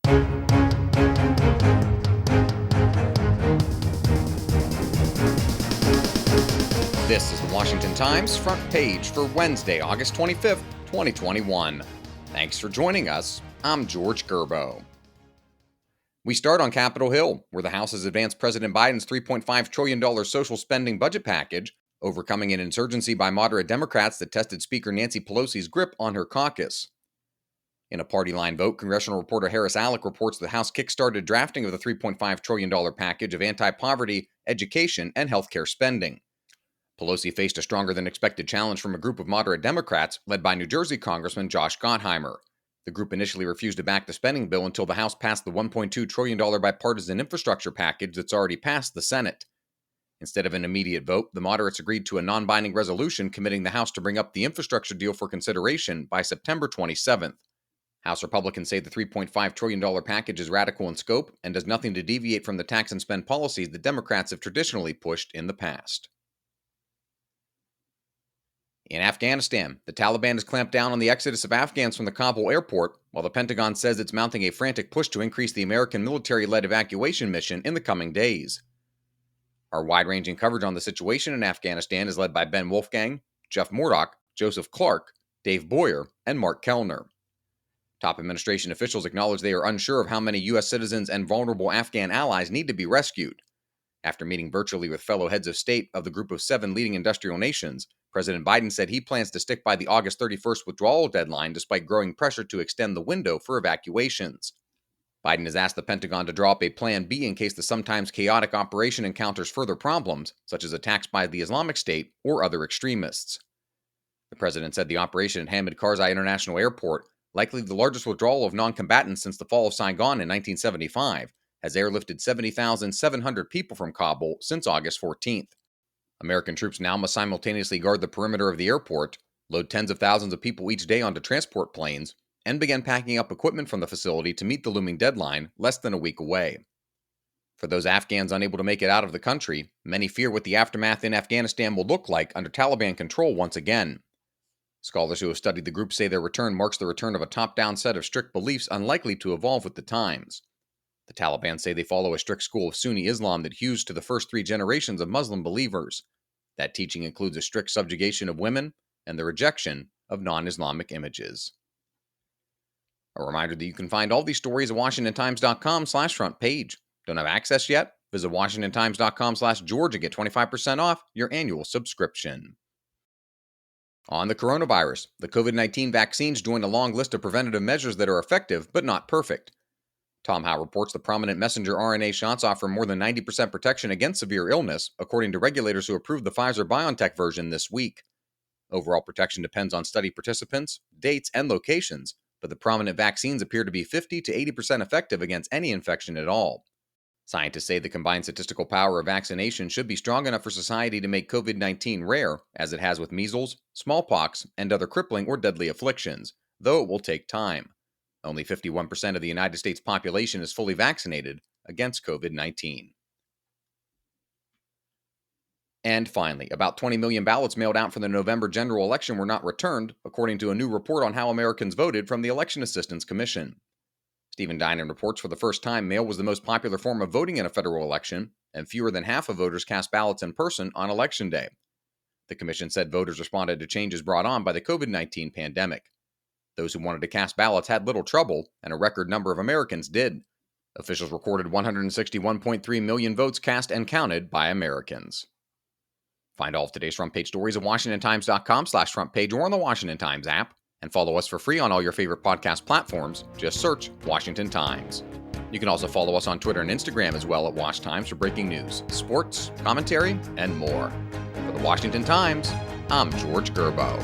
This is the Washington Times front page for Wednesday, August 25th, 2021. Thanks for joining us. I'm George Gerbo. We start on Capitol Hill, where the House has advanced President Biden's $3.5 trillion social spending budget package, overcoming an insurgency by moderate Democrats that tested Speaker Nancy Pelosi's grip on her caucus. In a party-line vote, congressional reporter Harris Alec reports the House kickstarted drafting of the $3.5 trillion package of anti-poverty, education, and healthcare spending. Pelosi faced a stronger-than-expected challenge from a group of moderate Democrats led by New Jersey Congressman Josh Gottheimer. The group initially refused to back the spending bill until the House passed the $1.2 trillion bipartisan infrastructure package that's already passed the Senate. Instead of an immediate vote, the moderates agreed to a non-binding resolution committing the House to bring up the infrastructure deal for consideration by September 27th. House Republicans say the $3.5 trillion package is radical in scope and does nothing to deviate from the tax and spend policies the Democrats have traditionally pushed in the past. In Afghanistan, the Taliban has clamped down on the exodus of Afghans from the Kabul airport, while the Pentagon says it's mounting a frantic push to increase the American military-led evacuation mission in the coming days. Our wide-ranging coverage on the situation in Afghanistan is led by Ben Wolfgang, Jeff Murdoch, Joseph Clark, Dave Boyer, and Mark Kellner. Top administration officials acknowledge they are unsure of how many U.S. citizens and vulnerable Afghan allies need to be rescued. After meeting virtually with fellow heads of state of the group of 7 leading industrial nations, President Biden said he plans to stick by the August 31st withdrawal deadline despite growing pressure to extend the window for evacuations. Biden has asked the Pentagon to draw up a Plan B in case the sometimes chaotic operation encounters further problems, such as attacks by the Islamic State or other extremists. The president said the operation at Hamid Karzai International Airport, likely the largest withdrawal of non-combatants since the fall of Saigon in 1975, has airlifted 70,700 people from Kabul since August 14th. American troops now must simultaneously guard the perimeter of the airport, load tens of thousands of people each day onto transport planes, and begin packing up equipment from the facility to meet the looming deadline less than a week away. For those Afghans unable to make it out of the country, many fear what the aftermath in Afghanistan will look like under Taliban control once again. Scholars who have studied the group say their return marks the return of a top-down set of strict beliefs unlikely to evolve with the times. The Taliban say they follow a strict school of Sunni Islam that hews to the first 3 generations of Muslim believers. That teaching includes a strict subjugation of women and the rejection of non-Islamic images. A reminder that you can find all these stories at WashingtonTimes.com/front page. Don't have access yet? Visit WashingtonTimes.com/George and get 25% off your annual subscription. On the coronavirus, the COVID-19 vaccines join a long list of preventative measures that are effective but not perfect. Tom Howe reports the prominent messenger RNA shots offer more than 90% protection against severe illness, according to regulators who approved the Pfizer-BioNTech version this week. Overall protection depends on study participants, dates, and locations, but the prominent vaccines appear to be 50 to 80% effective against any infection at all. Scientists say the combined statistical power of vaccination should be strong enough for society to make COVID-19 rare, as it has with measles, smallpox, and other crippling or deadly afflictions, though it will take time. Only 51% of the United States population is fully vaccinated against COVID-19. And finally, about 20 million ballots mailed out for the November general election were not returned, according to a new report on how Americans voted from the Election Assistance Commission. Stephen Dinan reports for the first time mail was the most popular form of voting in a federal election, and fewer than half of voters cast ballots in person on Election Day. The commission said voters responded to changes brought on by the COVID-19 pandemic. Those who wanted to cast ballots had little trouble, and a record number of Americans did. Officials recorded 161.3 million votes cast and counted by Americans. Find all of today's front page stories at WashingtonTimes.com/front page or on the Washington Times app, and follow us for free on all your favorite podcast platforms. Just search Washington Times. You can also follow us on Twitter and Instagram as well at Wash Times for breaking news, sports, commentary, and more. For the Washington Times, I'm George Gerbo.